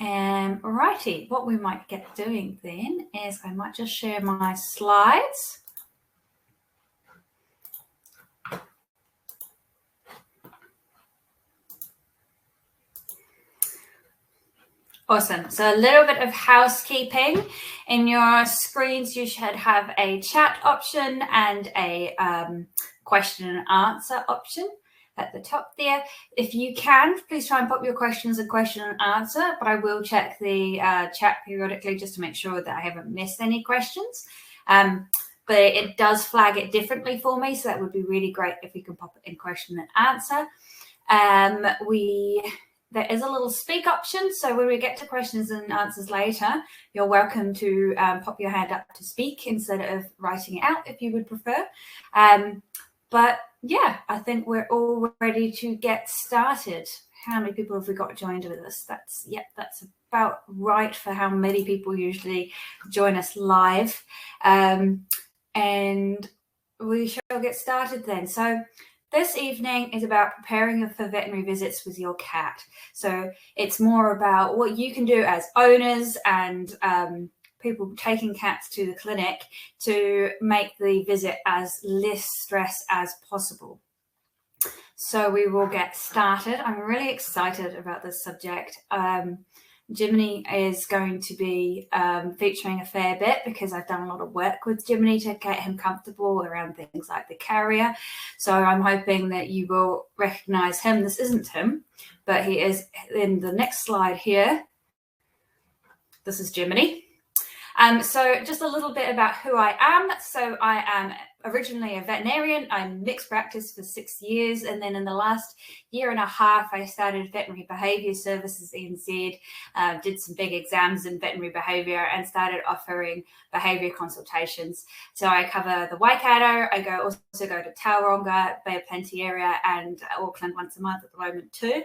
Righty, what we might get doing then is I might just share my slides. Awesome. So a little bit of housekeeping. In your screens, you should have a chat option and a question and answer option at the top there. If you can, please try and pop your questions in question and answer, but I will check the chat periodically just to make sure that I haven't missed any questions. But it does flag it differently for me, so that would be really great if you can pop it in question and answer. There is a little speak option, so when we get to questions and answers later, you're welcome to pop your hand up to speak instead of writing it out if you would prefer. But yeah, I think we're all ready to get started. How many people have we got joined with us? That's about right for how many people usually join us live. And we shall get started then. So this evening is about preparing for veterinary visits with your cat. So it's more about what you can do as owners and people taking cats to the clinic to make the visit as less stress as possible. So we will get started. I'm really excited about this subject. Jiminy is going to be featuring a fair bit because I've done a lot of work with Jiminy to get him comfortable around things like the carrier. So I'm hoping that you will recognize him. This isn't him, but he is in the next slide here. This is Jiminy. So just a little bit about who I am. So I am originally a veterinarian. I'm mixed practice for 6 years. And then in the last year and a half, I started Veterinary Behaviour Services NZ, did some big exams in veterinary behaviour and started offering behaviour consultations. So I cover the Waikato. I also go to Tauranga, Bay of Plenty area and Auckland once a month at the moment too.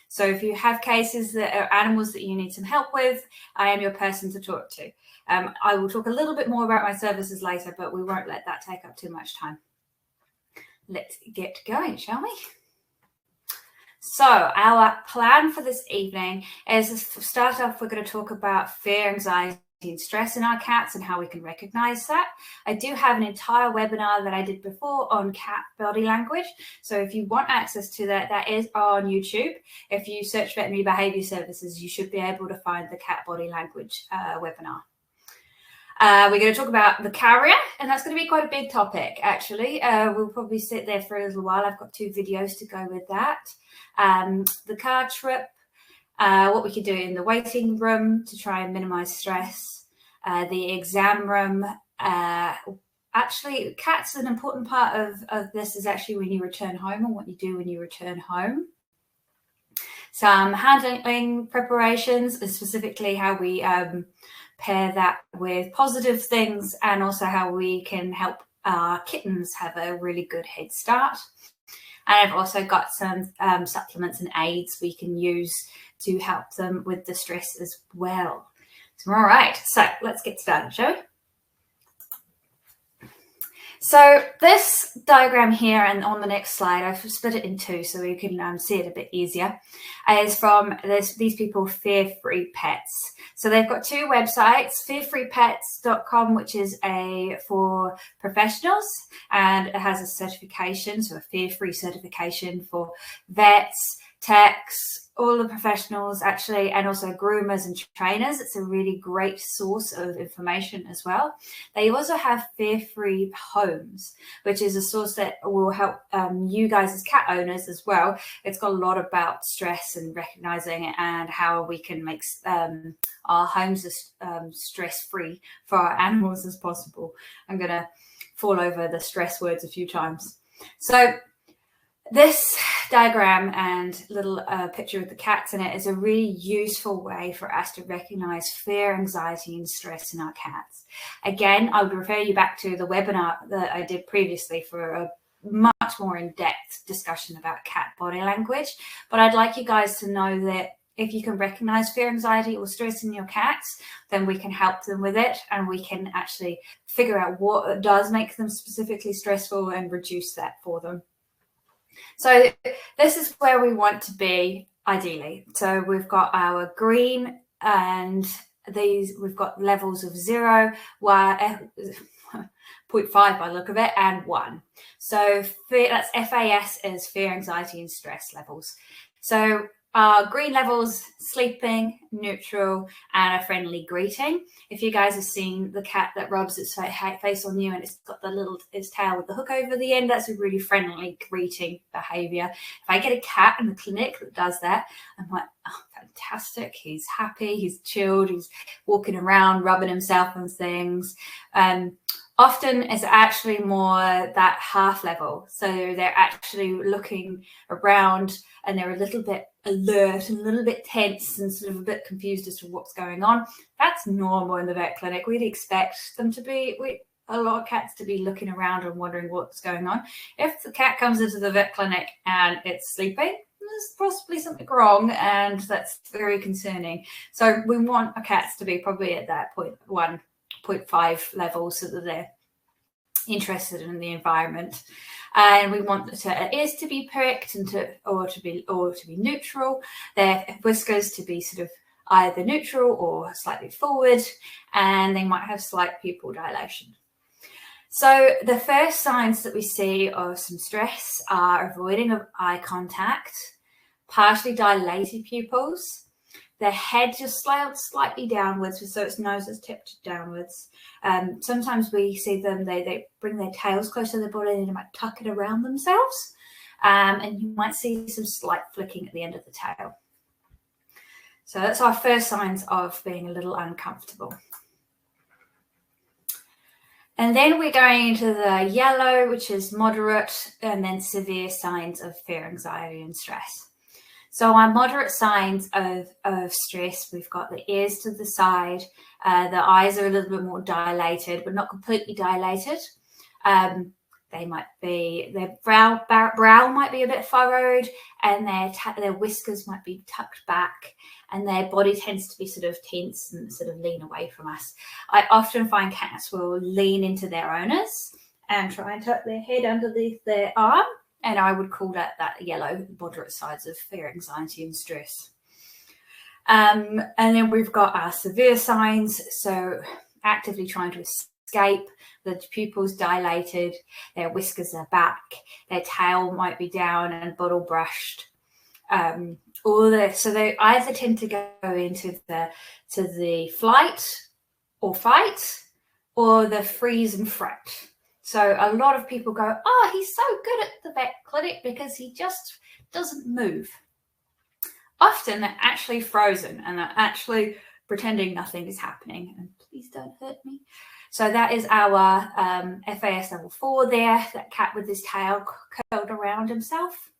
So if you have cases that are animals that you need some help with, I am your person to talk to. I will talk a little bit more about my services later, but we won't let that take up too much time. Let's get going, shall we? So our plan for this evening is to start off, we're going to talk about fear, anxiety, and stress in our cats and how we can recognize that. I do have an entire webinar that I did before on cat body language. So if you want access to that, that is on YouTube. If you search Veterinary Behaviour Services, you should be able to find the cat body language webinar. We're going to talk about the carrier, and that's going to be quite a big topic, actually. We'll probably sit there for a little while. I've got 2 videos to go with that. The car trip, what we could do in the waiting room to try and minimize stress, the exam room. Actually, cats, an important part of this is actually when you return home and what you do when you return home. Some handling preparations, and specifically how we pair that with positive things and also how we can help our kittens have a really good head start. And I've also got some supplements and aids we can use to help them with the stress as well. So, all right, so let's get started, shall we? So this diagram here and on the next slide, I've split it in 2 so we can see it a bit easier, is from these people, Fear Free Pets. So they've got 2 websites, fearfreepets.com, which is for professionals, and it has a certification, so a fear-free certification for vets, techs, all the professionals actually, and also groomers and trainers. It's a really great source of information as well. They also have Fear-Free Homes, which is a source that will help you guys as cat owners as well. It's got a lot about stress and recognizing it and how we can make our homes as stress-free for our animals as possible. I'm going to fall over the stress words a few times. So this diagram and little picture of the cats in it is a really useful way for us to recognize fear, anxiety, and stress in our cats. Again, I would refer you back to the webinar that I did previously for a much more in-depth discussion about cat body language. But I'd like you guys to know that if you can recognize fear, anxiety, or stress in your cats, then we can help them with it, and we can actually figure out what does make them specifically stressful and reduce that for them. So this is where we want to be ideally. So we've got our green and we've got levels of 0, 0.5 by the look of it, and 1. So that's FAS is fear, anxiety, and stress levels. So green levels, sleeping, neutral, and a friendly greeting. If you guys have seen the cat that rubs its face on you and it's got its tail with the hook over the end, that's a really friendly greeting behavior. If I get a cat in the clinic that does that, I'm like, oh, fantastic. He's happy, he's chilled, he's walking around, rubbing himself on things. Often it's actually more that half level. So they're actually looking around and they're a little bit alert and a little bit tense and sort of a bit confused as to what's going on. That's normal in the vet clinic. We'd expect them to be, a lot of cats to be looking around and wondering what's going on. If the cat comes into the vet clinic and it's sleeping, there's possibly something wrong, and that's very concerning. So we want our cats to be probably at that 0.1, 0.5 level so that they're interested in the environment, and we want their ears to be pricked and to be neutral, their whiskers to be sort of either neutral or slightly forward, and they might have slight pupil dilation. So the first signs that we see of some stress are avoiding of eye contact, partially dilated pupils, their head just slants slightly downwards, so its nose is tipped downwards. Sometimes we see them, they bring their tails close to their body and they might tuck it around themselves. And you might see some slight flicking at the end of the tail. So that's our first signs of being a little uncomfortable. And then we're going into the yellow, which is moderate, and then severe signs of fear, anxiety, and stress. So our moderate signs of stress, we've got the ears to the side, the eyes are a little bit more dilated, but not completely dilated. They might be, their brow might be a bit furrowed, and their whiskers might be tucked back, and their body tends to be sort of tense and sort of lean away from us. I often find cats will lean into their owners and try and tuck their head underneath their arm. And I would call that yellow, moderate signs of fear, anxiety, and stress. And then we've got our severe signs. So actively trying to escape, the pupils dilated, their whiskers are back, their tail might be down and bottle brushed. So they either tend to go into the flight or fight, or the freeze and fret. So a lot of people go, oh, he's so good at the vet clinic because he just doesn't move. Often they're actually frozen and they're actually pretending nothing is happening. And please don't hurt me. So that is our FAS level 4 there, that cat with his tail curled around himself.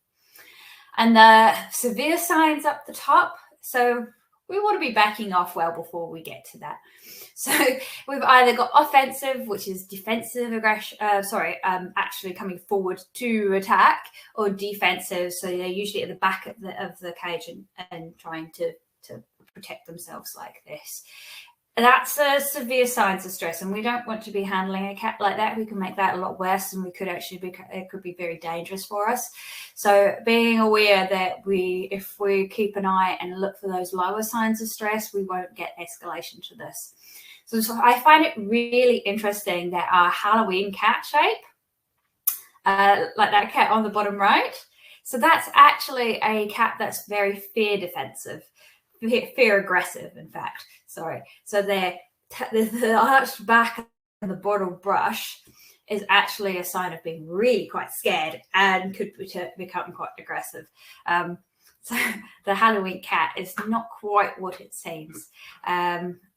And the severe signs up the top. So we want to be backing off well before we get to that. So we've either got offensive, which is defensive aggression, actually coming forward to attack, or defensive, so they're usually at the back of the cage and trying to protect themselves like this. That's severe signs of stress, and we don't want to be handling a cat like that. We can make that a lot worse, and it could be very dangerous for us. So being aware that if we keep an eye and look for those lower signs of stress, we won't get escalation to this. So I find it really interesting that our Halloween cat shape, like that cat on the bottom right, so that's actually a cat that's very fear defensive, fear aggressive, in fact. Sorry. So the arched back and the bottle brush is actually a sign of being really quite scared and could become quite aggressive. So the Halloween cat is not quite what it seems.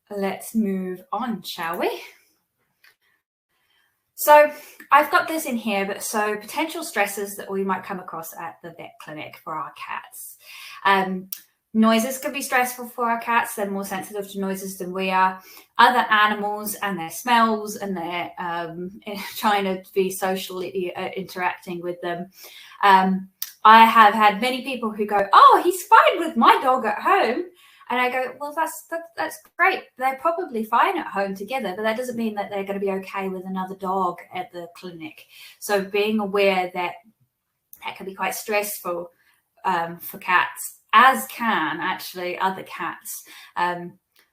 Let's move on, shall we? So I've got this in here, but so potential stresses that we might come across at the vet clinic for our cats. Noises can be stressful for our cats. They're more sensitive to noises than we are. Other animals and their smells and their trying to be socially interacting with them. I have had many people who go, oh, he's fine with my dog at home. And I go, well, that's great. They're probably fine at home together, but that doesn't mean that they're going to be okay with another dog at the clinic. So being aware that can be quite stressful for cats. as can actually other cats.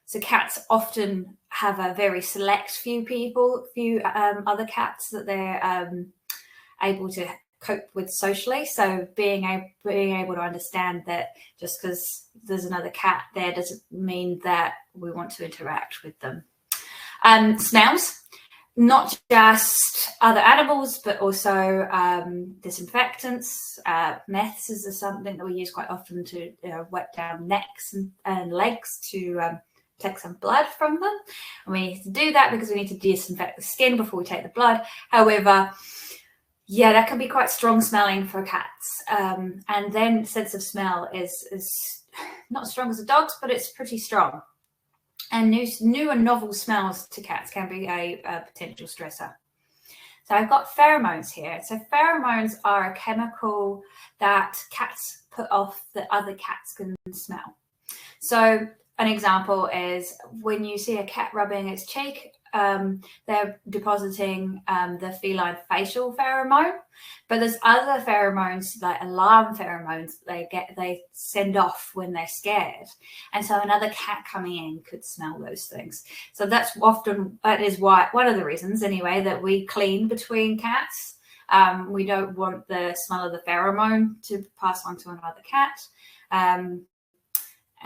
So cats often have a very select few other cats that they're able to cope with socially. So being able to understand that just because there's another cat there doesn't mean that we want to interact with them. Smells, not just other animals, but also disinfectants. Meths is something that we use quite often to wet down necks and legs to take some blood from them. And we need to do that because we need to disinfect the skin before we take the blood. However, yeah, that can be quite strong smelling for cats. And then sense of smell is not as strong as a dog's, but it's pretty strong. And new and novel smells to cats can be a potential stressor. So I've got pheromones here. So pheromones are a chemical that cats put off that other cats can smell. So an example is when you see a cat rubbing its cheek, they're depositing the feline facial pheromone, but there's other pheromones like alarm pheromones they send off when they're scared, and so another cat coming in could smell those things. So that is why one of the reasons anyway that we clean between cats. We don't want the smell of the pheromone to pass on to another cat.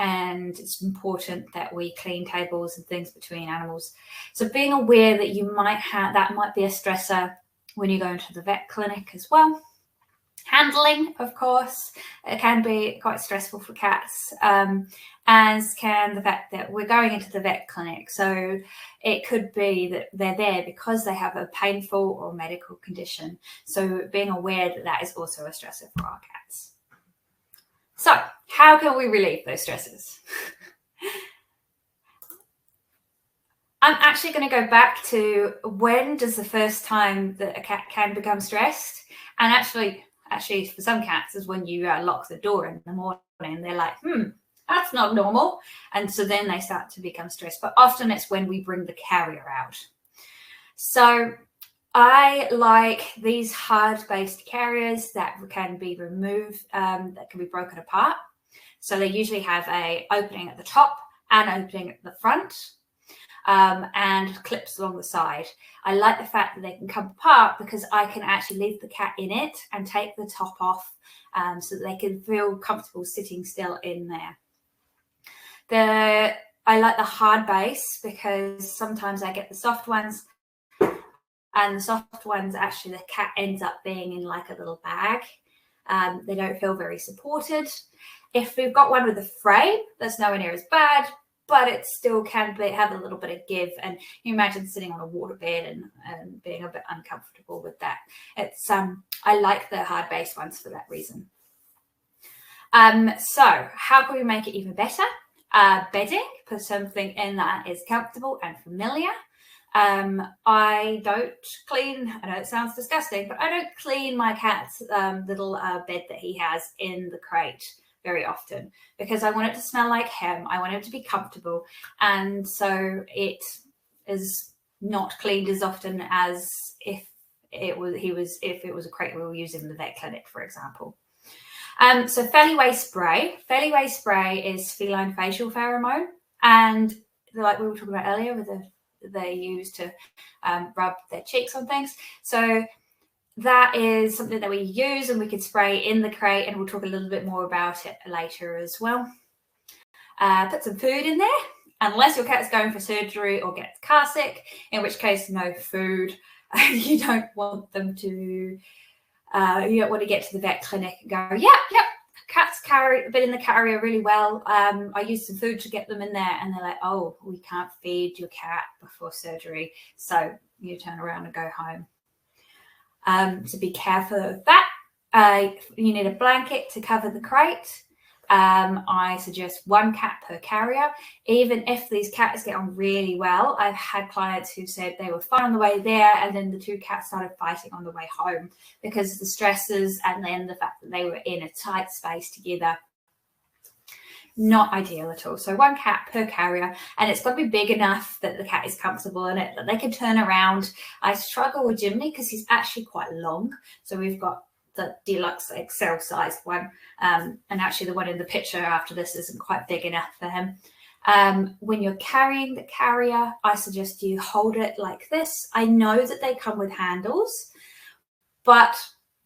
And it's important that we clean tables and things between animals. So being aware that that might be a stressor when you go into the vet clinic as well. Handling, of course, it can be quite stressful for cats, as can the fact that we're going into the vet clinic. So it could be that they're there because they have a painful or medical condition. So being aware that that is also a stressor for our cats. So how can we relieve those stresses? I'm actually going to go back to when does the first time that a cat can become stressed? And actually for some cats is when you lock the door in the morning. They're like, that's not normal. And so then they start to become stressed. But often it's when we bring the carrier out. So I like these hard-based carriers that can be removed, that can be broken apart. So they usually have an opening at the top and opening at the front, and clips along the side. I like the fact that they can come apart because I can actually leave the cat in it and take the top off, so that they can feel comfortable sitting still in there. I like the hard base because sometimes I get the soft ones, and the soft ones, actually, the cat ends up being in like a little bag. They don't feel very supported. If we've got one with a frame, that's nowhere near as bad, but it still can have a little bit of give. And you imagine sitting on a waterbed and being a bit uncomfortable with that. I like the hard base ones for that reason. So how can we make it even better? Bedding, put something in that is comfortable and familiar. I don't clean, I know it sounds disgusting, but I don't clean my cat's little bed that he has in the crate very often because I want it to smell like him. I want him to be comfortable. And so it is not cleaned as often as if it was a crate we were using in the vet clinic, for example. So Feliway spray. Feliway spray is feline facial pheromone, and like we were talking about earlier, they use to rub their cheeks on things. So that is something that we use, and we can spray in the crate, and we'll talk a little bit more about it later as well. Put some food in there, unless your cat's going for surgery or gets car sick, in which case no food. You don't want them to, you don't want to get to the vet clinic and go, yep, cats been in the carrier really well. I used some food to get them in there, and they're like, oh, we can't feed your cat before surgery, so you turn around and go home. So be careful of that. You need a blanket to cover the crate. I suggest one cat per carrier. Even if these cats get on really well, I've had clients who said they were fine on the way there, and then the two cats started fighting on the way home because of the stresses and then the fact that they were in a tight space together. Not ideal at all. So one cat per carrier, and it's got to be big enough that the cat is comfortable in it, that they can turn around. I struggle with Jimmy because he's actually quite long. So we've got the deluxe XL sized one. And actually the one in the picture after this isn't quite big enough for him. When you're carrying the carrier, I suggest you hold it like this. I know that they come with handles, but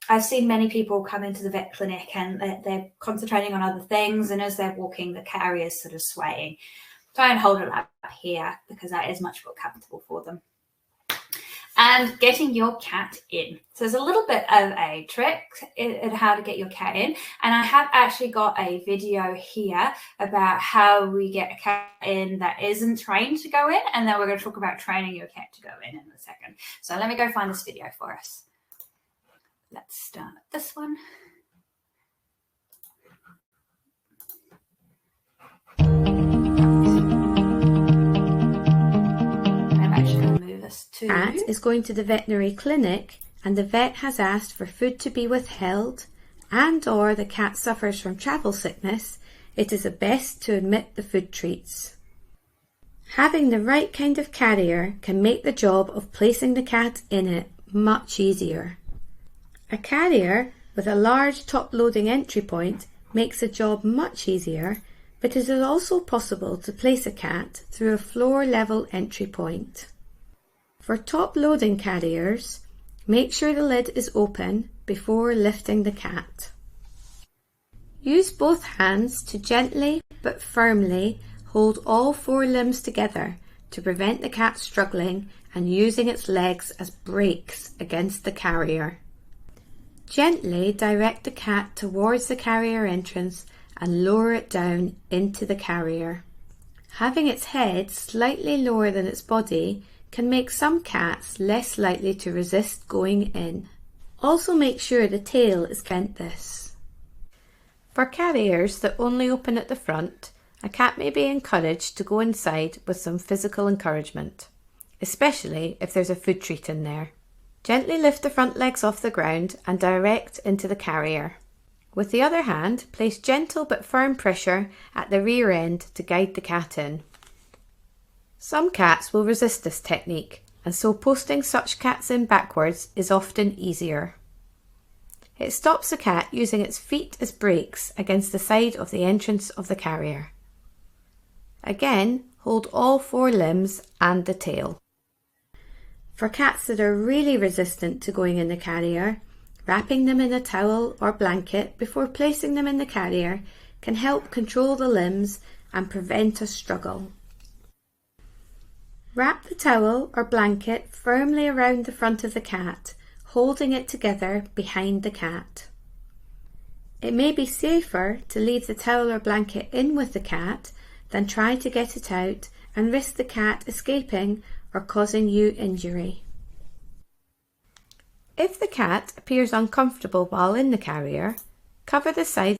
I've seen many people come into the vet clinic and they're concentrating on other things, and as they're walking, the carrier's sort of swaying. Try and hold it up here because that is much more comfortable for them. And getting your cat in. So there's a little bit of a trick in how to get your cat in. And I have actually got a video here about how we get a cat in that isn't trained to go in. And then we're going to talk about training your cat to go in a second. So let me go find this video for us. Let's start this one. Cat is going to the veterinary clinic and the vet has asked for food to be withheld, and or the cat suffers from travel sickness, it is best to omit the food treats. Having the right kind of carrier can make the job of placing the cat in it much easier. A carrier with a large top-loading entry point makes the job much easier, but it is also possible to place a cat through a floor-level entry point. For top-loading carriers, make sure the lid is open before lifting the cat. Use both hands to gently but firmly hold all 4 limbs together to prevent the cat struggling and using its legs as brakes against the carrier. Gently direct the cat towards the carrier entrance and lower it down into the carrier. Having its head slightly lower than its body can make some cats less likely to resist going in. Also make sure the tail is bent this. For carriers that only open at the front, a cat may be encouraged to go inside with some physical encouragement, especially if there's a food treat in there. Gently lift the front legs off the ground and direct into the carrier. With the other hand, place gentle but firm pressure at the rear end to guide the cat in. Some cats will resist this technique, and so posting such cats in backwards is often easier. It stops the cat using its feet as brakes against the side of the entrance of the carrier. Again, hold all 4 limbs and the tail. For cats that are really resistant to going in the carrier, wrapping them in a towel or blanket before placing them in the carrier can help control the limbs and prevent a struggle. Wrap the towel or blanket firmly around the front of the cat, holding it together behind the cat. It may be safer to leave the towel or blanket in with the cat than try to get it out and risk the cat escaping or causing you injury. If the cat appears uncomfortable while in the carrier, cover the side.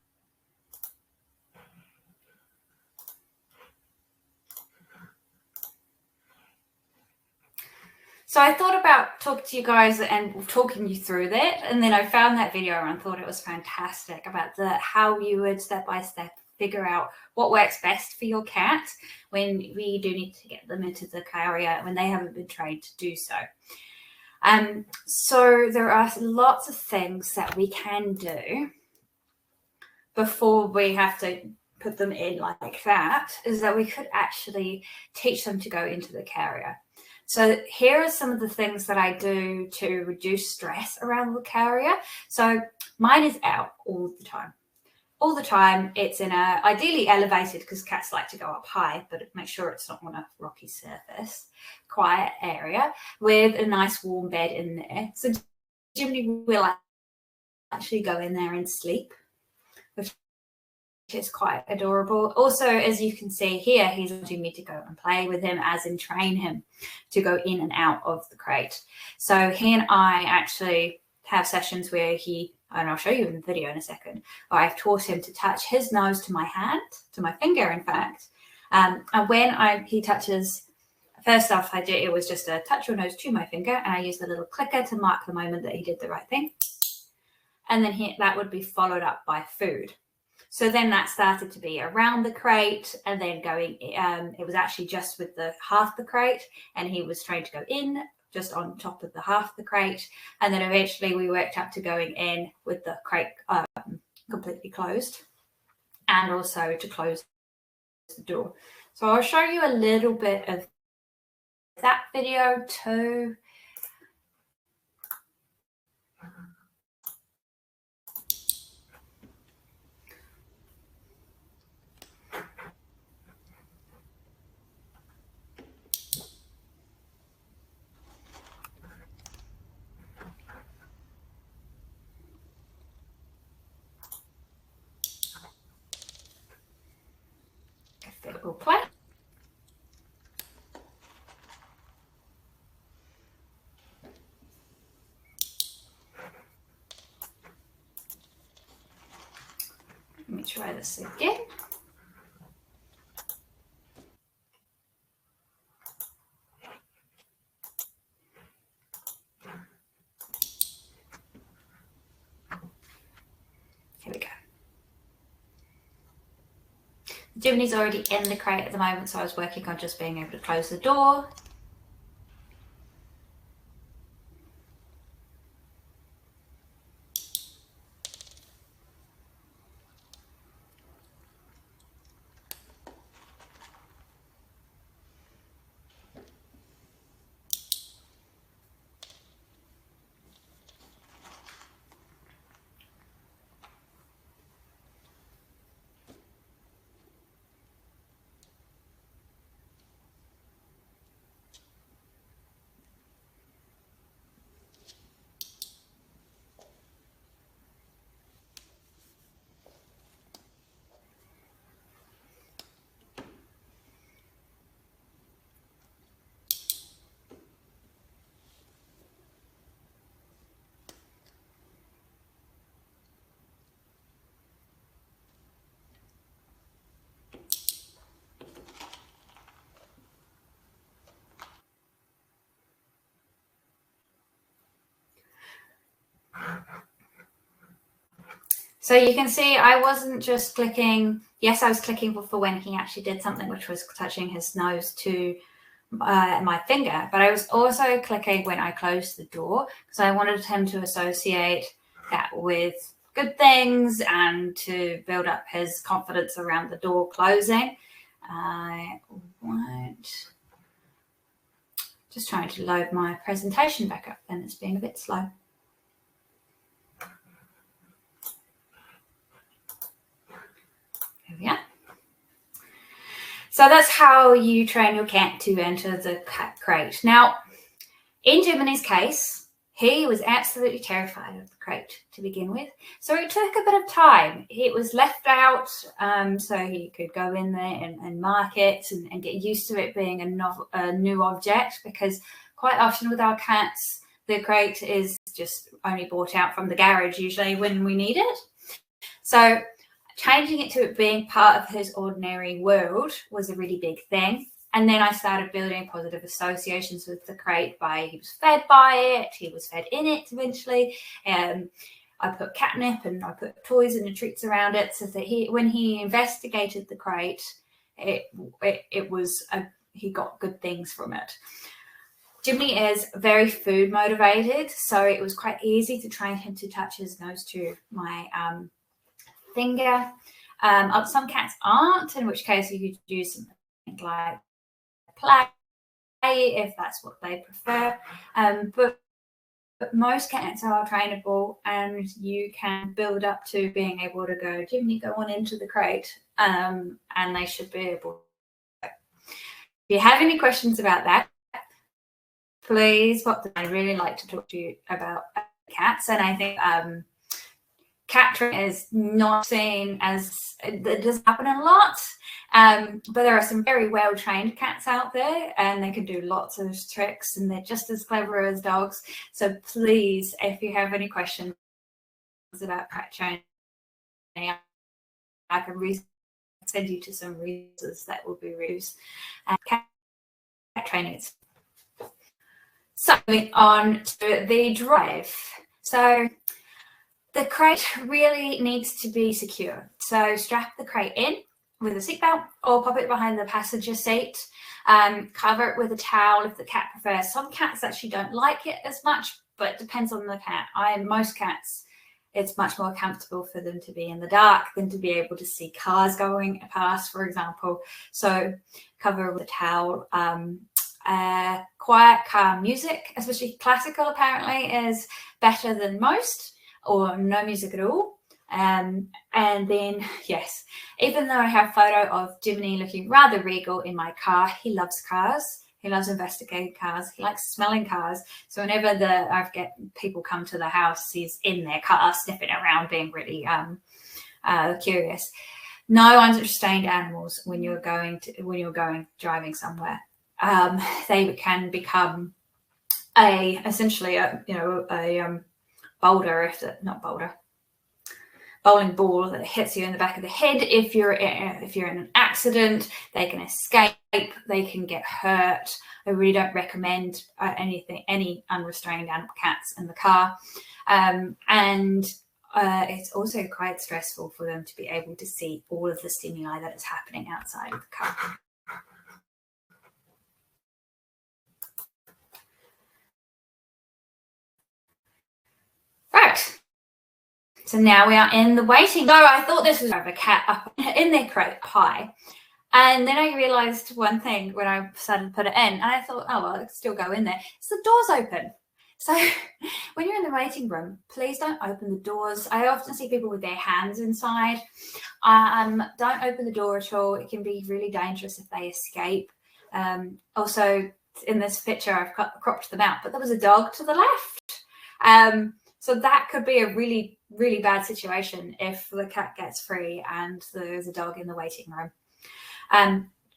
So I thought about talking to you guys and talking you through that, and then I found that video and thought it was fantastic about how you would step by step figure out what works best for your cat when we do need to get them into the carrier when they haven't been trained to do so. So there are lots of things that we can do before we have to put them in like that, is that we could actually teach them to go into the carrier. So here are some of the things that I do to reduce stress around the carrier. So mine is out all the time. All the time. It's in a ideally elevated, because cats like to go up high, but make sure it's not on a rocky surface, quiet area with a nice warm bed in there. So Jimmy will actually go in there and sleep, which is quite adorable. Also, as you can see here, he's wanting me to go and play with him, as in train him to go in and out of the crate. So he and I actually have sessions where he, and I'll show you in the video in a second, I've taught him to touch his nose to my hand, to my finger, in fact. And when he touches, first off, it was just a touch your nose to my finger, and I used a little clicker to mark the moment that he did the right thing. And then that would be followed up by food. So then that started to be around the crate, and then going, it was actually just with half the crate, and he was trained to go in just on top of the half the crate, and then eventually we worked up to going in with the crate completely closed, and also to close the door. So I'll show you a little bit of that video too. If it will play. Let me try this again. Here we go. Jiminy's already in the crate at the moment, so I was working on just being able to close the door. So you can see I wasn't just clicking, yes, I was clicking for when he actually did something, which was touching his nose to my finger, but I was also clicking when I closed the door because I wanted him to associate that with good things and to build up his confidence around the door closing. I won't. Just trying to load my presentation back up, and it's being a bit slow. Here we are. So that's how you train your cat to enter the cat crate. Now, in Jiminy's case, he was absolutely terrified of the crate to begin with. So it took a bit of time. It was left out so he could go in there and mark it and get used to it being a new object, because quite often with our cats, the crate is just only brought out from the garage usually when we need it. So changing it to it being part of his ordinary world was a really big thing. And then I started building positive associations with the crate by he was fed by it, he was fed in it eventually. I put catnip and I put toys and the treats around it so that when he investigated the crate, he got good things from it. Jiminy is very food motivated, so it was quite easy to train him to touch his nose to my finger. Some cats aren't, in which case you could use something like play if that's what they prefer. But most cats are trainable, and you can build up to being able to go, Jiminy, go on into the crate, and they should be able to. If you have any questions about that, please pop them. I'd really like to talk to you about cats, and I think cat training is not seen as, it doesn't happen a lot, but there are some very well trained cats out there and they can do lots of tricks and they're just as clever as dogs. So please, if you have any questions about cat training, I can send you to some resources that will be reviews. Cat training. So moving on to the drive. So the crate really needs to be secure. So strap the crate in with a seatbelt, or pop it behind the passenger seat. Cover it with a towel if the cat prefers. Some cats actually don't like it as much, but it depends on the cat. Most cats, it's much more comfortable for them to be in the dark than to be able to see cars going past, for example. So cover with a towel. Quiet, calm music, especially classical, apparently, is better than most, or no music at all. And then, yes, even though I have a photo of Jiminy looking rather regal in my car, he loves cars. He loves investigating cars. He likes smelling cars. So whenever I get people come to the house, he's in their car sniffing around, being really curious. No unrestrained animals when you're driving somewhere. They can become essentially a boulder, bowling ball that hits you in the back of the head. If you're in an accident, they can escape, they can get hurt. I really don't recommend any unrestrained cats in the car. And it's also quite stressful for them to be able to see all of the stimuli that is happening outside of the car. Right. So now we are in the waiting. So I thought this was a cat up in their crate high. And then I realized one thing when I started to put it in, and I thought, oh, well, I can still go in there. So the door's open. So when you're in the waiting room, please don't open the doors. I often see people with their hands inside. Don't open the door at all. It can be really dangerous if they escape. Also, in this picture, I've cropped them out, but there was a dog to the left. So that could be a really, really bad situation if the cat gets free and there's a dog in the waiting room.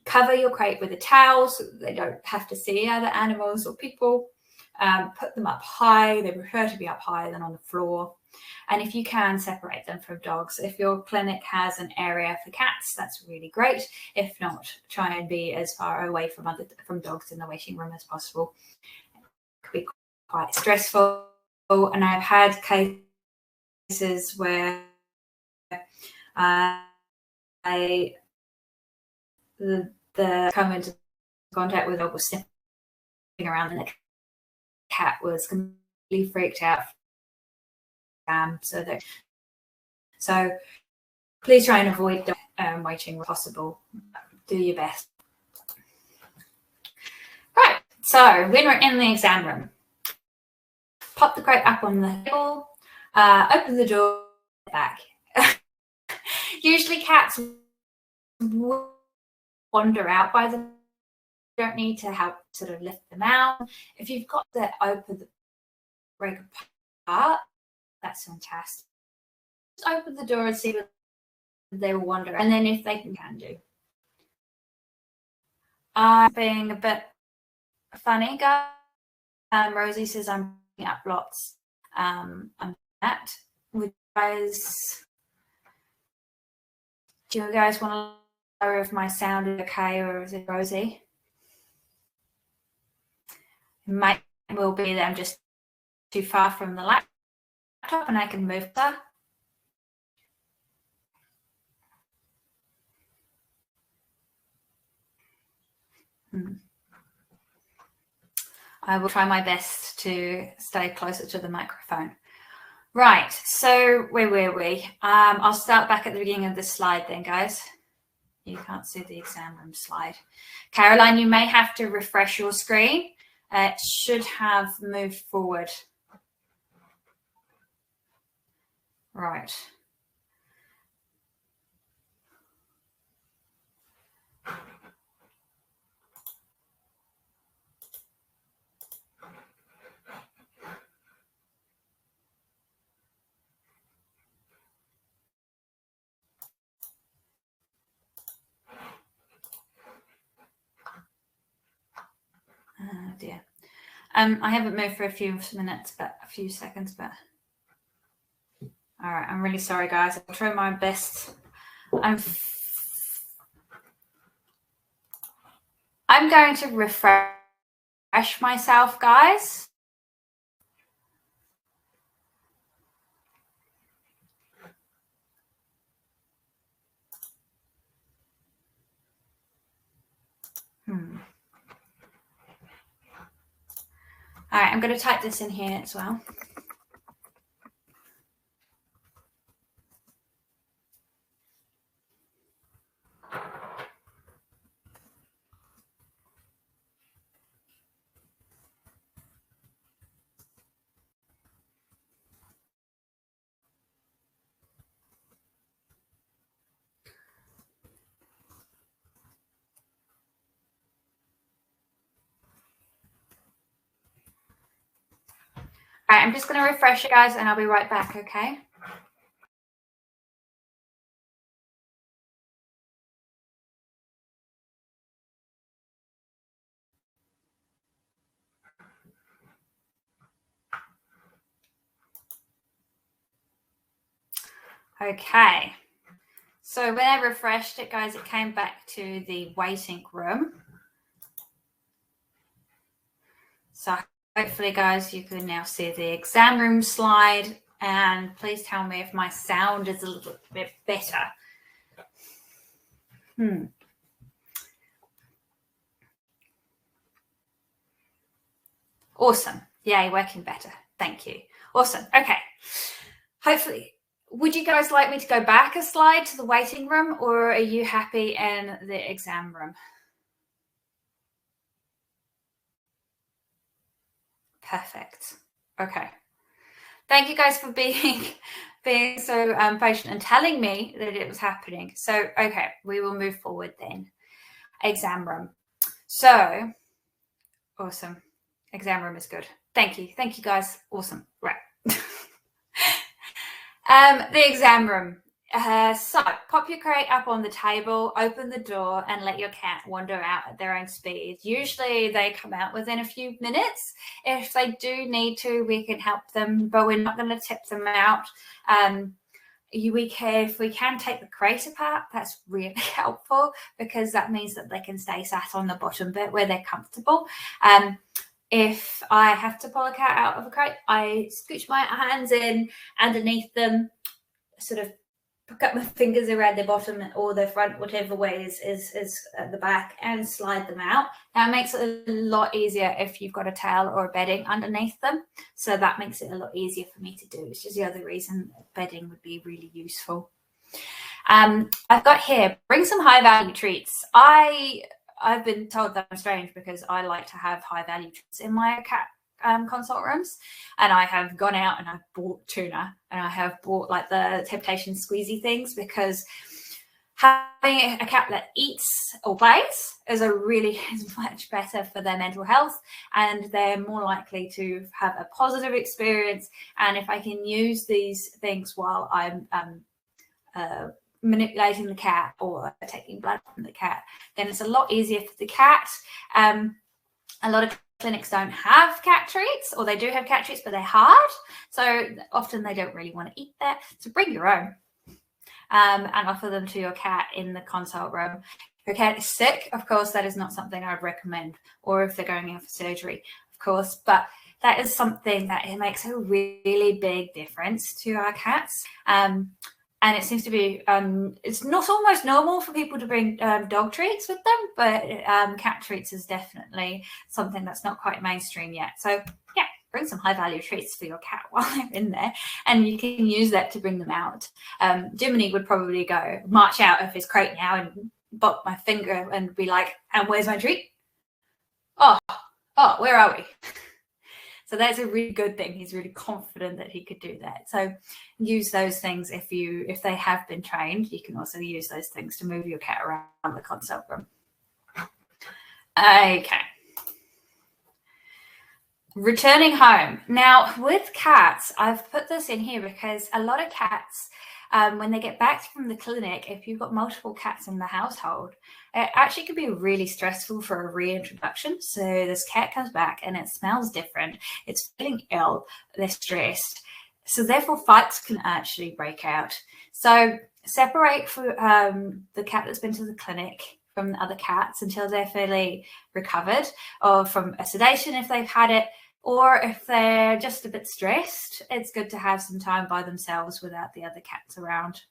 Cover your crate with a towel so that they don't have to see other animals or people. Put them up high. They prefer to be up higher than on the floor. And if you can, separate them from dogs. If your clinic has an area for cats, that's really great. If not, try and be as far away from dogs in the waiting room as possible. It could be quite stressful. And I've had cases where the come into contact with a dog was sniffing around and the cat was completely freaked out. So please try and avoid waiting where possible. Do your best. Right, so when we're in the exam room, pop the crate up on the table, open the door back. Usually cats wander out by them. You don't need to help sort of lift them out. If you've got the open the break apart, that's fantastic. Just open the door and see what they will wander, and then if they can do. I'm being a bit funny, guys. Rosie says I'm bringing up lots. I'm that. Would you guys? Do you guys want to know if my sound is okay, or is it Rosie? It might well be that I'm just too far from the laptop and I can move that. I will try my best to stay closer to the microphone. Right, so where were we? I'll start back at the beginning of this slide then, guys. You can't see the exam room slide. Caroline, you may have to refresh your screen. It should have moved forward. Right. Oh dear. I haven't moved for a few seconds, but all right. I'm really sorry, guys. I'll try my best. I'm going to refresh myself, guys. All right, I'm going to type this in here as well. All right, I'm just going to refresh it, guys, and I'll be right back, okay? Okay. So when I refreshed it, guys, it came back to the waiting room. So hopefully, guys, you can now see the exam room slide, and please tell me if my sound is a little bit better. Awesome. Yay, working better. Thank you. Awesome. Okay. Hopefully, would you guys like me to go back a slide to the waiting room, or are you happy in the exam room? Perfect. Okay. Thank you guys for being so patient and telling me that it was happening. So, okay, we will move forward then. Exam room. So, awesome. Exam room is good. Thank you. Thank you, guys. Awesome. Right. The exam room. So pop your crate up on the table, open the door, and let your cat wander out at their own speed. Usually they come out within a few minutes. If they do need to, we can help them, but we're not going to tip them out. If we can take the crate apart, that's really helpful, because that means that they can stay sat on the bottom bit where they're comfortable. If I have to pull a cat out of a crate, I scooch my hands in underneath them, sort of pick up my fingers around their bottom or their front, whichever way is at the back, and slide them out. Now, it makes it a lot easier if you've got a towel or a bedding underneath them. So that makes it a lot easier for me to do, which is the other reason bedding would be really useful. I've got here, bring some high value treats. I've been told that I'm strange because I like to have high value treats in my cat consult rooms, and I have gone out and I've bought tuna, and I have bought like the temptation squeezy things, because having a cat that eats or plays is much better for their mental health, and they're more likely to have a positive experience. And if I can use these things while I'm manipulating the cat or taking blood from the cat, then it's a lot easier for the cat. A lot of clinics don't have cat treats, or they do have cat treats, but they're hard. So often they don't really want to eat that. So bring your own and offer them to your cat in the consult room. If your cat is sick, of course, that is not something I would recommend, or if they're going in for surgery, of course. But that is something that it makes a really big difference to our cats. And it seems to be, it's not almost normal for people to bring dog treats with them, but cat treats is definitely something that's not quite mainstream yet. So yeah, bring some high value treats for your cat while they're in there, and you can use that to bring them out. Jiminy would probably march out of his crate now and bop my finger and be like, and where's my treat? Oh, where are we? So that's a really good thing. He's really confident that he could do that. So use those things if they have been trained. You can also use those things to move your cat around the consult room. Okay. Returning home. Now, with cats, I've put this in here because a lot of cats, when they get back from the clinic, if you've got multiple cats in the household, it actually can be really stressful for a reintroduction. So this cat comes back and it smells different. It's feeling ill. They're stressed. So therefore, fights can actually break out. So separate the cat that's been to the clinic from the other cats until they're fairly recovered, or from a sedation if they've had it, or if they're just a bit stressed. It's good to have some time by themselves without the other cats around.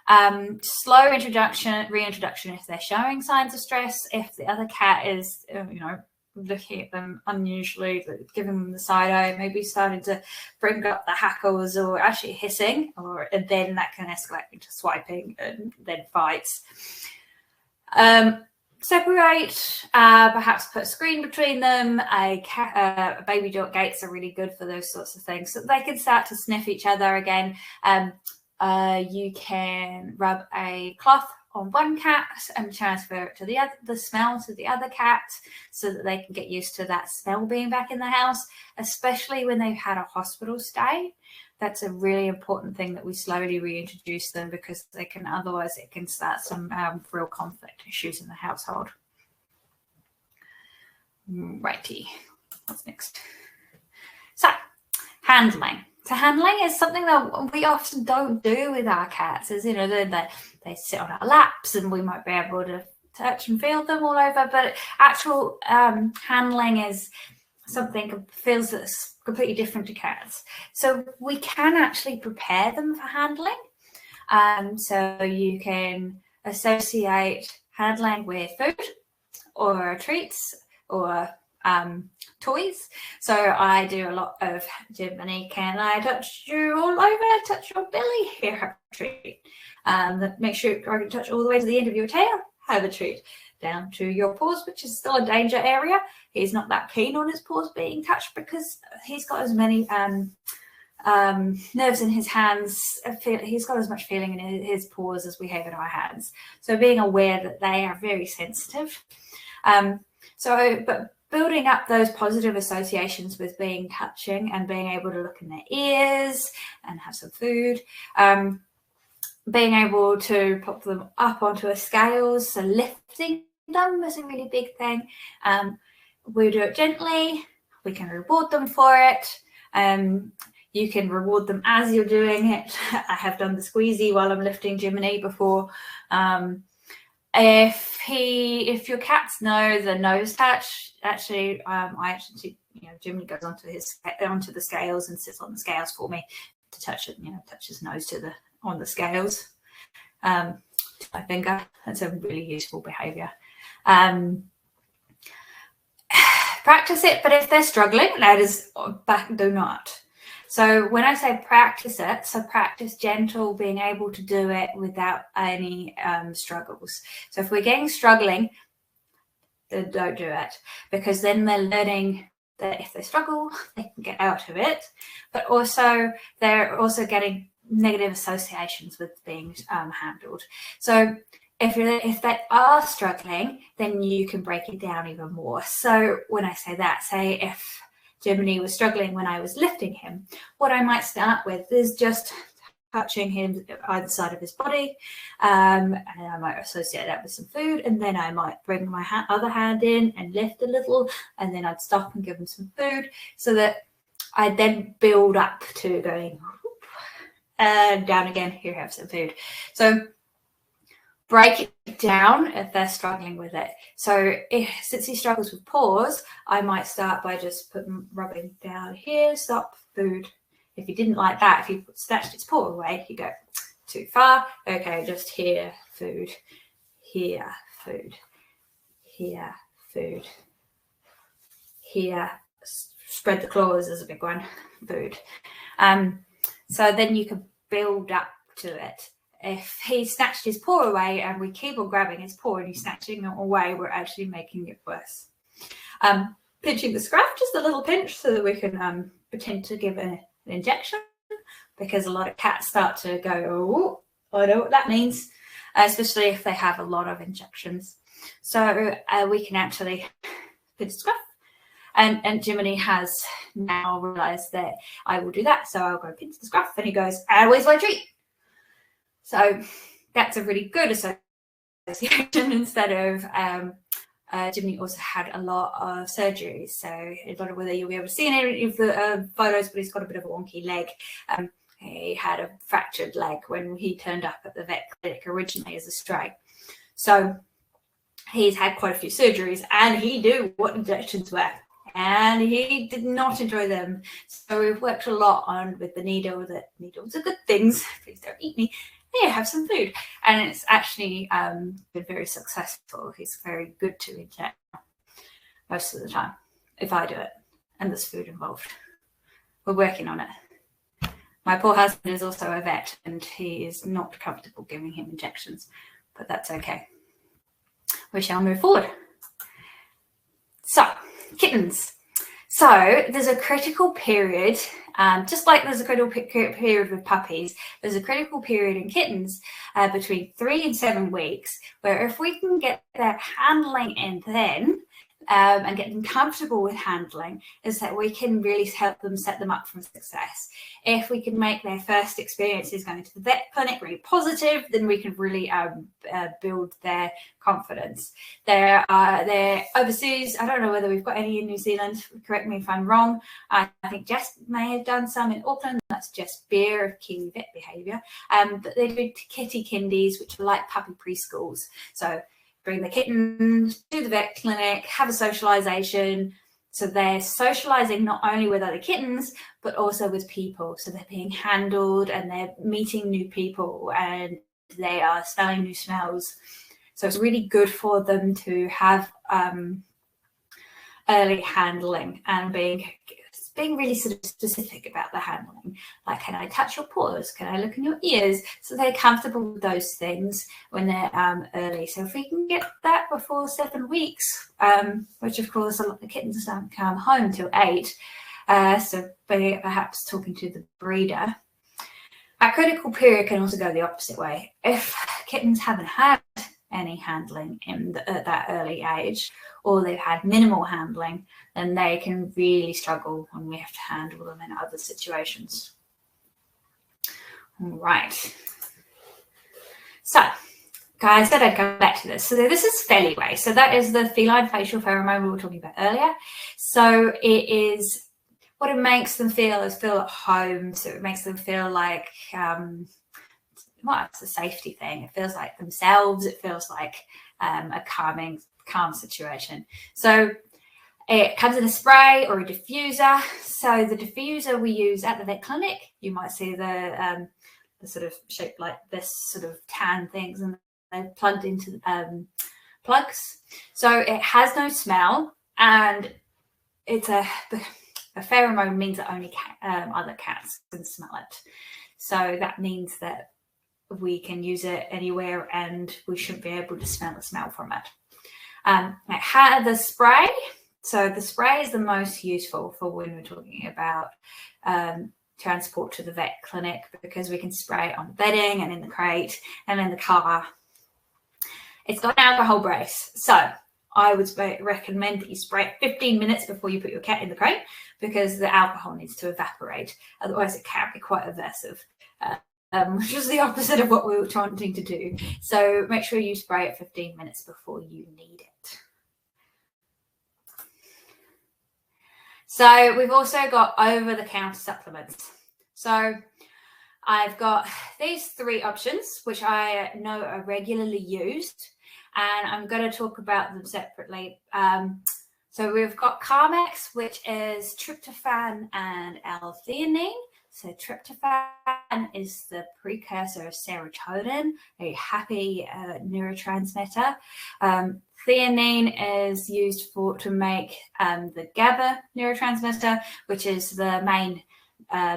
Slow reintroduction if they're showing signs of stress. If the other cat is, looking at them unusually, giving them the side eye, maybe starting to bring up the hackles or actually hissing, and then that can escalate into swiping and then fights. Separate, perhaps put a screen between them. A baby dog gates are really good for those sorts of things, so they can start to sniff each other again. You can rub a cloth on one cat and transfer it to the smell to the other cat, so that they can get used to that smell being back in the house, especially when they've had a hospital stay. That's a really important thing, that we slowly reintroduce them, because otherwise it can start some real conflict issues in the household. Righty, what's next? So, handling. So handling is something that we often don't do with our cats. As they sit on our laps and we might be able to touch and feel them all over, but actual handling is something feels that's completely different to cats. So we can actually prepare them for handling. So you can associate handling with food or treats or toys. So I do a lot of, Jiminy, can I touch you all over? Touch your belly? Here, have a treat. Make sure I can touch all the way to the end of your tail. Have a treat. Down to your paws, which is still a danger area. He's not that keen on his paws being touched because he's got as many nerves in his hands. He's got as much feeling in his paws as we have in our hands. So being aware that they are very sensitive. But building up those positive associations with touching and being able to look in their ears and have some food. Being able to pop them up onto a scales, so lifting them is a really big thing. We do it gently. We can reward them for it. You can reward them as you're doing it. I have done the squeezy while I'm lifting Jiminy before. If your cats know the nose touch, Jiminy goes onto the scales and sits on the scales for me to touch it. Touch his nose on the scales. To my finger. That's a really useful behaviour. Practice it, but if they're struggling, do not. So when I say practice it, so practice gentle, being able to do it without any struggles. So if we're struggling, then don't do it, because then they're learning that if they struggle, they can get out of it. But also, they're also getting negative associations with being handled. So if they are struggling, then you can break it down even more. So when I say that, say if Jiminy was struggling when I was lifting him, what I might start with is just touching him either side of his body, and I might associate that with some food, and then I might bring my other hand in and lift a little, and then I'd stop and give him some food, so that I then build up to going and down again. Here, have some food. So break it down if they're struggling with it. So since he struggles with paws, I might start by just rubbing down here, stop, food. If he didn't like that, if he snatched his paw away, you go too far. Okay, just here, food, here, food, here, food, here. Spread the claws is a big one, food. So then you can build up to it. If he snatched his paw away and we keep on grabbing his paw and he's snatching it away, we're actually making it worse. Pinching the scruff, just a little pinch, so that we can pretend to give an injection, because a lot of cats start to go, oh, I know what that means, especially if they have a lot of injections. So we can actually pinch the scruff. And Jiminy has now realised that I will do that. So I'll go pinch the scruff and he goes, and where's my treat? So that's a really good association instead of Jiminy also had a lot of surgeries. So I don't know whether you'll be able to see any of the photos, but he's got a bit of a wonky leg. He had a fractured leg when he turned up at the vet clinic originally as a stray. So he's had quite a few surgeries and he knew what injections were. And he did not enjoy them. So we've worked a lot with the needle, that needles are good things, please don't eat me. here, have some food. And it's actually been very successful. He's very good to inject most of the time, if I do it, and there's food involved. We're working on it. My poor husband is also a vet, and he is not comfortable giving him injections, but that's okay. We shall move forward. So, kittens. So there's a critical period, just like there's a critical period with puppies, there's a critical period in kittens between 3 and 7 weeks, where if we can get that handling in then, and get them comfortable with handling, is that we can really help them set them up for success. If we can make their first experiences going to the vet clinic really positive, then we can really build their confidence. They're overseas. I don't know whether we've got any in New Zealand. Correct me if I'm wrong. I think Jess may have done some in Auckland. That's just beer of Kiwi vet behaviour. But they do kitty kindies, which are like puppy preschools. So bring the kitten to the vet clinic, have a socialisation. So they're socialising not only with other kittens, but also with people. So they're being handled and they're meeting new people and they are smelling new smells. So it's really good for them to have early handling and being really sort of specific about the handling. Like, can I touch your paws? Can I look in your ears? So they're comfortable with those things when they're early. So if we can get that before 7 weeks, which of course a lot of the kittens don't come home till 8, so perhaps talking to the breeder. A critical period can also go the opposite way. If kittens haven't had any handling at that early age, or they've had minimal handling, then they can really struggle when we have to handle them in other situations. All right. So, guys, I said I'd come back to this. So this is Feliway. So that is the feline facial pheromone we were talking about earlier. So it is what it makes them feel is feel at home. So it makes them feel like well, it's a safety thing. It feels like themselves. It feels like a calm situation. So it comes in a spray or a diffuser. So the diffuser we use at the vet clinic, you might see the sort of shape like this, sort of tan things, and they're plugged into plugs. So it has no smell, and it's a pheromone means that only other cats can smell it. So that means that we can use it anywhere and we shouldn't be able to smell the smell from it. It had the spray. So the spray is the most useful for when we're talking about transport to the vet clinic, because we can spray it on the bedding and in the crate and in the car. It's got an alcohol base. So I would recommend that you spray it 15 minutes before you put your cat in the crate, because the alcohol needs to evaporate. Otherwise it can be quite aversive. Which is the opposite of what we were trying to do. So make sure you spray it 15 minutes before you need it. So we've also got over-the-counter supplements. So I've got these 3 options, which I know are regularly used, and I'm going to talk about them separately. So we've got Carmex, which is tryptophan and L-theanine. So tryptophan is the precursor of serotonin, a happy neurotransmitter. Theanine is used to make the GABA neurotransmitter, which is the main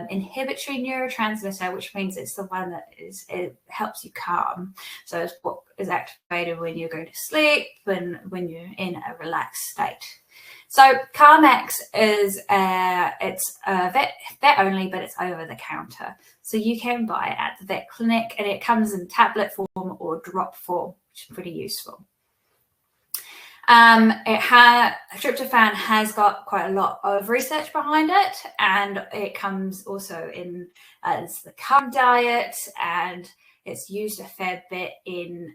inhibitory neurotransmitter, which means it's the one that it helps you calm. So it's what is activated when you're going to sleep and when you're in a relaxed state. So Carmex is it's vet only, but it's over the counter. So you can buy it at the vet clinic, and it comes in tablet form or drop form, which is pretty useful. Tryptophan has got quite a lot of research behind it, and it comes also in as the calm diet, and it's used a fair bit in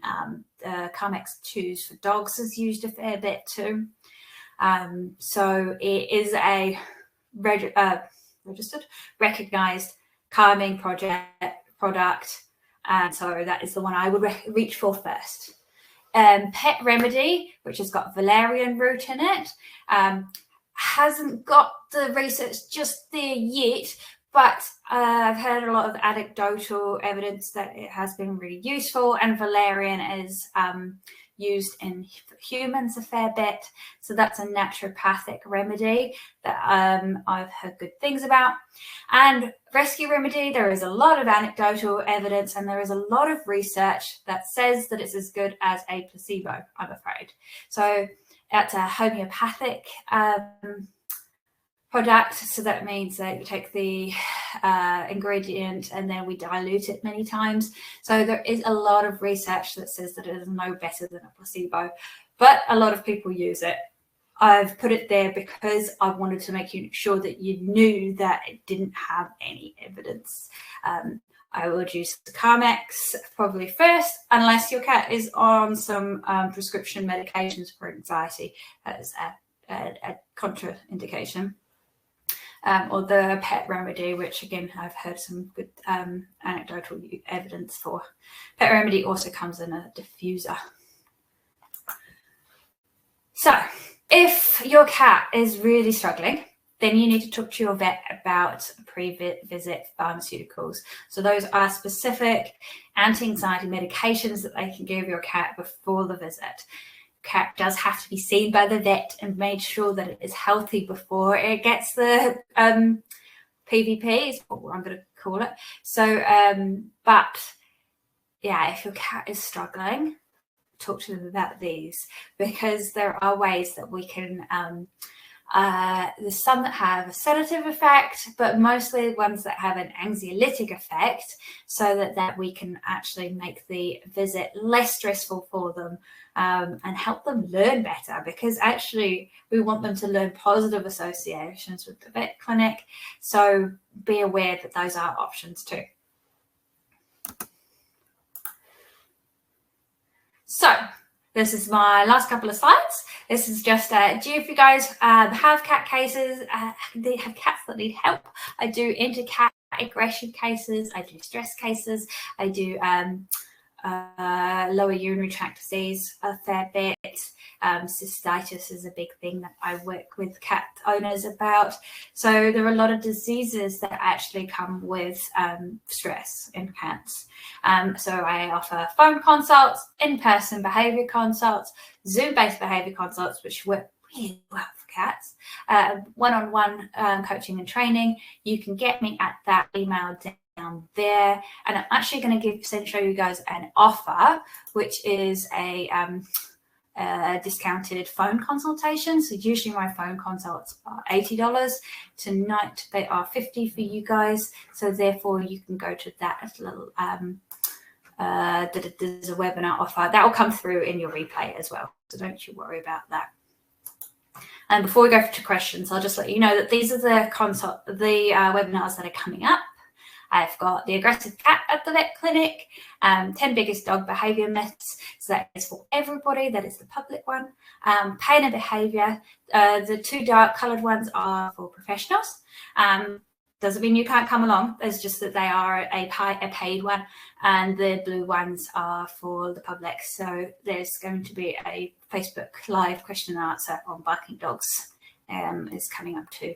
Carmex chews for dogs is used a fair bit too. So it is a registered, recognized calming product, and so that is the one I would reach for first. Pet Remedy, which has got valerian root in it, hasn't got the research just there yet, but I've heard a lot of anecdotal evidence that it has been really useful, and valerian is used in humans a fair bit. So that's a naturopathic remedy that I've heard good things about. And rescue remedy, there is a lot of anecdotal evidence and there is a lot of research that says that it's as good as a placebo, I'm afraid. So it's a homeopathic product, so that means that you take the ingredient and then we dilute it many times. So there is a lot of research that says that it is no better than a placebo, but a lot of people use it. I've put it there because I wanted to make sure that you knew that it didn't have any evidence. I would use the Carmex probably first, unless your cat is on some prescription medications for anxiety. That is a contraindication. Or the pet remedy, which again I've heard some good anecdotal evidence for. Pet remedy also comes in a diffuser. So if your cat is really struggling, then you need to talk to your vet about pre-visit pharmaceuticals. So those are specific anti-anxiety medications that they can give your cat before the visit. Cat does have to be seen by the vet and made sure that it is healthy before it gets the PVP, is what I'm going to call it. So, but yeah, if your cat is struggling, talk to them about these, because there are ways that we can there's some that have a sedative effect, but mostly ones that have an anxiolytic effect, so that we can actually make the visit less stressful for them and help them learn better, because actually we want them to learn positive associations with the vet clinic. So be aware that those are options too. So this is my last couple of slides. This is just, if you guys have cat cases, they have cats that need help. I do inter-cat aggression cases, I do stress cases, I do lower urinary tract disease a fair bit. Cystitis is a big thing that I work with cat owners about. So there are a lot of diseases that actually come with stress in cats. So I offer phone consults, in-person behaviour consults, Zoom-based behaviour consults, which work really well for cats, one-on-one coaching and training. You can get me at that email down there, and I'm actually going to show you guys an offer, which is a discounted phone consultation. So usually my phone consults are $80. Tonight they are $50 for you guys. So therefore you can go to that little there's a webinar offer that will come through in your replay as well. So don't you worry about that. And before we go to questions, I'll just let you know that these are the webinars that are coming up. I've got the aggressive cat at the vet clinic, 10 biggest dog behaviour myths. So that is for everybody. That is the public one. Pain and behaviour. The two dark coloured ones are for professionals. Doesn't mean you can't come along. It's just that they are a paid one, and the blue ones are for the public. So there's going to be a Facebook live question and answer on barking dogs is coming up too.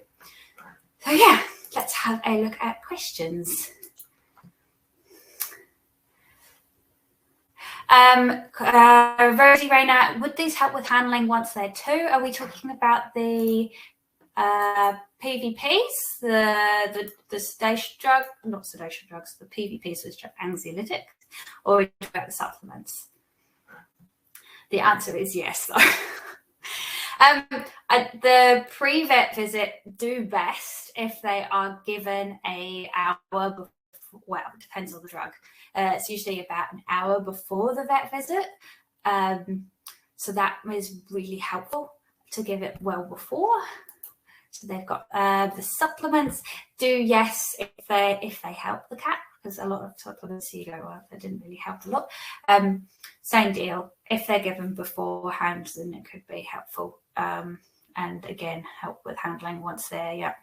So yeah, let's have a look at questions. Rosie Rayner, would these help with handling once they're two? Are we talking about the PVPs, the sedation drug, not sedation drugs, the PVPs, which are anxiolytics, or are we talking about the supplements? The answer is yes, though. The pre-vet visit do best if they are given an hour before, well, it depends on the drug. It's usually about an hour before the vet visit. So that is really helpful to give it well before. So they've got the supplements do, yes, if they help the cat, because a lot of supplements you go, well, they didn't really help a lot. Same deal. If they're given beforehand, then it could be helpful. And again, help with handling once they're, yeah.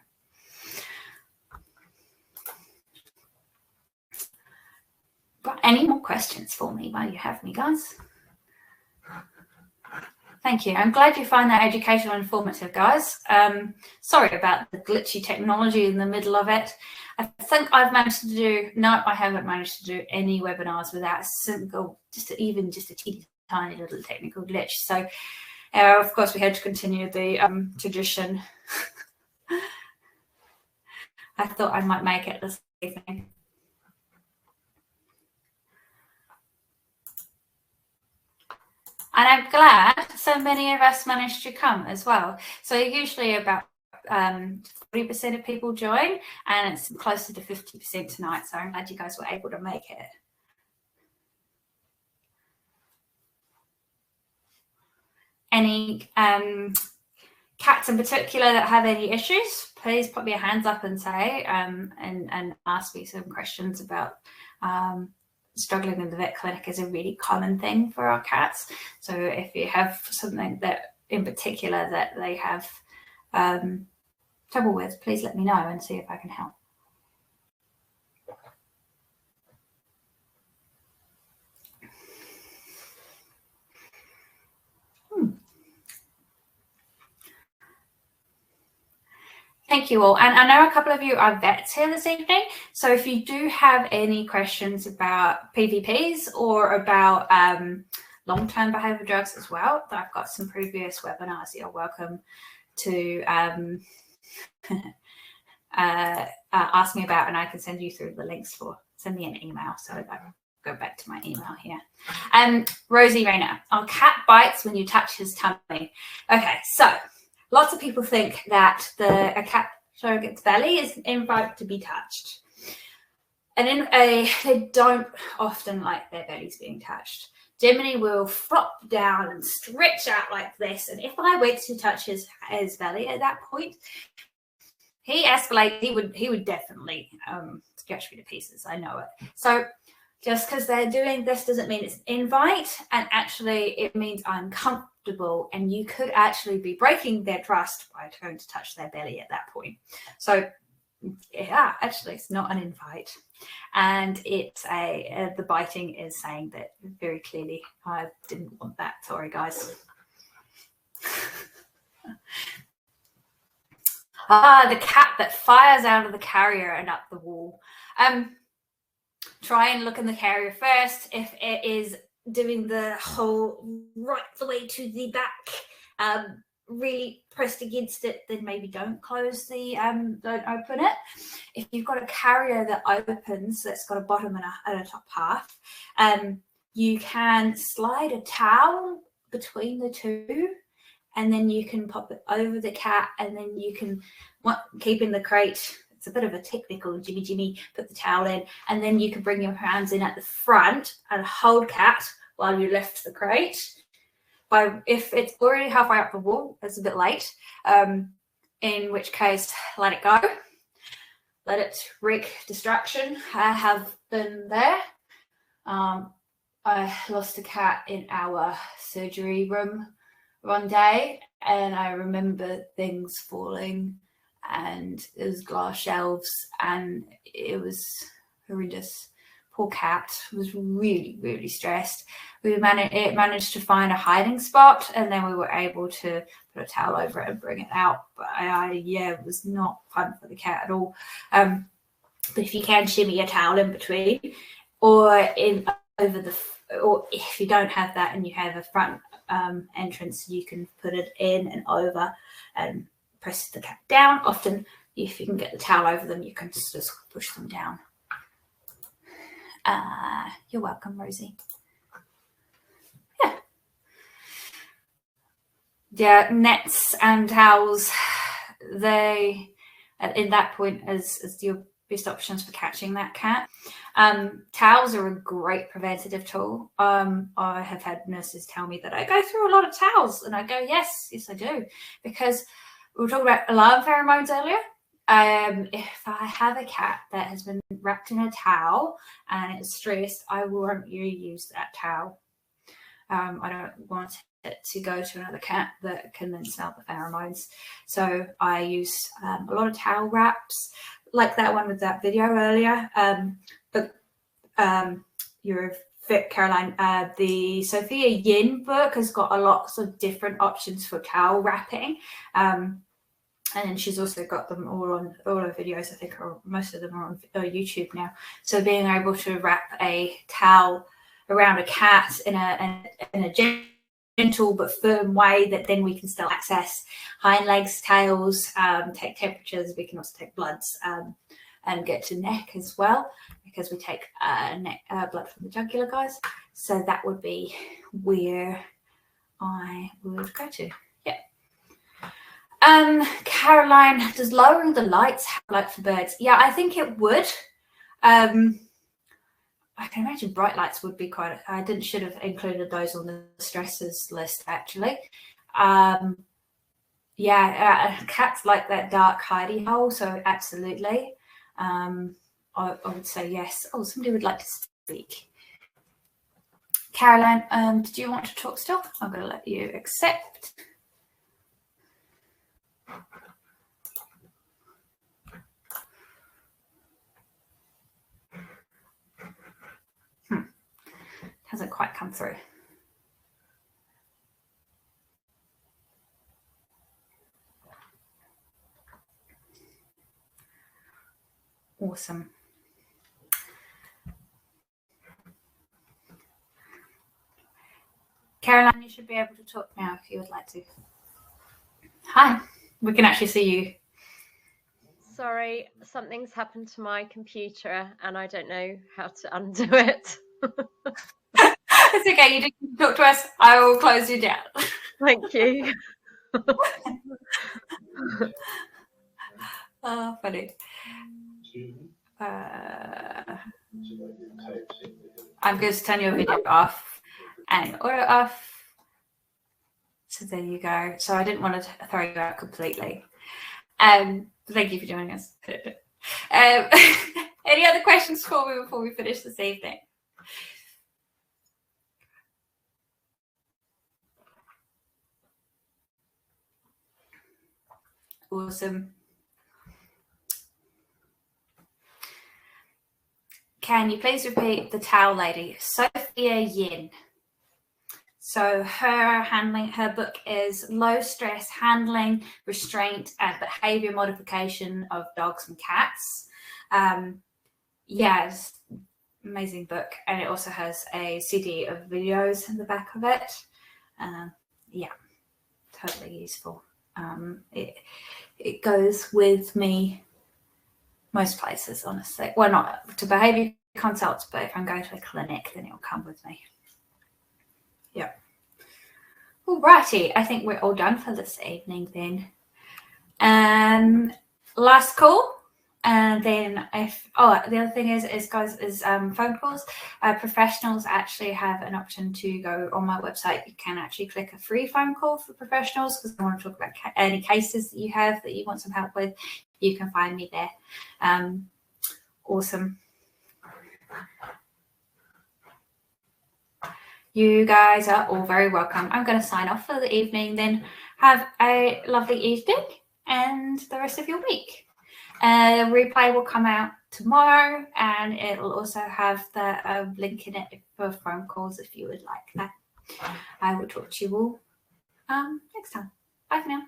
But any more questions for me while you have me, guys? Thank you. I'm glad you find that educational and informative, guys. Sorry about the glitchy technology in the middle of it. I think I've managed to do, no, I haven't managed to do any webinars without a single, just a teeny tiny little technical glitch. So, of course, we had to continue the tradition. I thought I might make it this evening. And I'm glad so many of us managed to come as well. So usually about 40% of people join, and it's closer to 50% tonight. So I'm glad you guys were able to make it. Any cats in particular that have any issues, please put your hands up and say, and ask me some questions about struggling in the vet clinic is a really common thing for our cats. So if you have something that in particular that they have trouble with, please let me know and see if I can help. Thank you all. And I know a couple of you are vets here this evening. So if you do have any questions about PVPs or about long-term behavior drugs as well, I've got some previous webinars you're welcome to ask me about, and I can send you through the links for, send me an email. So I'll go back to my email here. Rosie Rayner, our cat bites when you touch his tummy. Okay, so lots of people think that a cat showing its belly is an invite to be touched. And they don't often like their bellies being touched. Gemini will flop down and stretch out like this. And if I went to touch his belly at that point, he escalates. He would definitely sketch me to pieces. I know it. So just because they're doing this doesn't mean it's an invite. And actually, it means I'm comfortable. And you could actually be breaking their trust by trying to touch their belly at that point. So yeah, actually, it's not an invite. And it's the biting is saying that very clearly. I didn't want that. Sorry, guys. The cat that fires out of the carrier and up the wall. Try and look in the carrier first. If it is doing the whole right the way to the back, really pressed against it, then maybe don't close the don't open it. If you've got a carrier that opens, that's got a bottom and a top half, you can slide a towel between the two, and then you can pop it over the cat, and then you can keep in the crate. It's a bit of a technical jimmy, put the towel in, and then you can bring your hands in at the front and hold cat while you lift the crate. If it's already halfway up the wall, it's a bit late, in which case let it go. Let it wreak destruction. I have been there. I lost a cat in our surgery room one day, and I remember things falling, and it was glass shelves, and it was horrendous. Poor cat was really, really stressed. It managed to find a hiding spot, and then we were able to put a towel over it and bring it out. But it was not fun for the cat at all. But if you can shimmy a towel in between, or if you don't have that and you have a front entrance, you can put it in and over and press the cat down. Often, if you can get the towel over them, you can just push them down. You're welcome, Rosie. Yeah, nets and towels, they, in that point, as your best options for catching that cat. Towels are a great preventative tool. I have had nurses tell me that I go through a lot of towels, and I go, yes, I do, because we were talking about alarm pheromones earlier. If I have a cat that has been wrapped in a towel and it's stressed, I won't use that towel. I don't want it to go to another cat that can then smell the pheromones. So I use a lot of towel wraps, like that one with that video earlier. But your Fit Caroline, the Sophia Yin book has got a lots of different options for towel wrapping. And then she's also got them all her videos. I think most of them are on YouTube now. So being able to wrap a towel around a cat in a gentle but firm way that then we can still access hind legs, tails, take temperatures. We can also take bloods and get to neck as well, because we take blood from the jugular, guys. So that would be where I would go to. Yeah. Caroline, does lowering the lights have light for birds? Yeah, I think it would. I can imagine bright lights would be quite. I should have included those on the stresses list actually. Yeah, cats like that dark hidey hole, so absolutely. I would say yes. Oh, somebody would like to speak. Caroline, did you want to talk still? I'm going to let you accept. Hasn't quite come through. Awesome. Caroline, you should be able to talk now if you would like to. Hi, we can actually see you. Sorry, something's happened to my computer and I don't know how to undo it. It's okay, you didn't talk to us. I will close you down. Thank you. Oh, funny. I'm going to turn your video off and audio off. So there you go. So I didn't want to throw you out completely. Thank you for joining us. Any other questions for me before we finish this evening? Awesome. Can you please repeat the towel lady? Sophia Yin. So her book is Low Stress Handling, Restraint and Behavior Modification of Dogs and Cats. Yeah, it's an amazing book. And it also has a CD of videos in the back of it. Yeah, totally useful. It goes with me most places, honestly. Well, not to behavior consults, but if I'm going to a clinic, then it'll come with me. Yeah. Alrighty, I think we're all done for this evening then. Last call. And then the other thing is guys, phone calls. Professionals actually have an option to go on my website. You can actually click a free phone call for professionals, because I want to talk about any cases that you have that you want some help with. You can find me there. Awesome. You guys are all very welcome. I'm going to sign off for the evening then. Have a lovely evening and the rest of your week. The replay will come out tomorrow, and it will also have the link in it for phone calls if you would like that. I will talk to you all next time. Bye for now.